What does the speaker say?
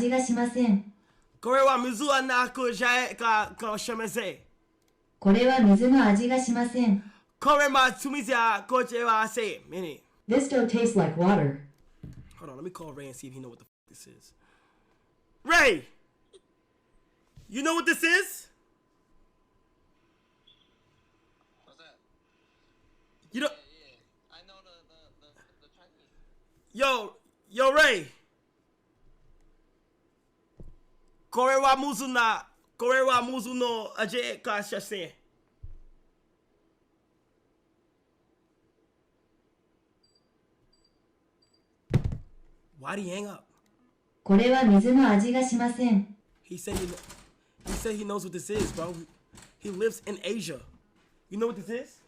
味がしません。これは水はなくじゃかしません。これは水の味がしません。これは水やこちはせ。Meaning. This don't taste like water. Hold on, let me call Ray and see if he know what the fuck this is. Ray! You know what this is? What's that? You know... Yeah. I know the Chinese. Yo, Ray. これは水の味かしません。Why'd he hang up? これは水の味がしません。He said he knows what this is, bro. He lives in Asia. You know what this is?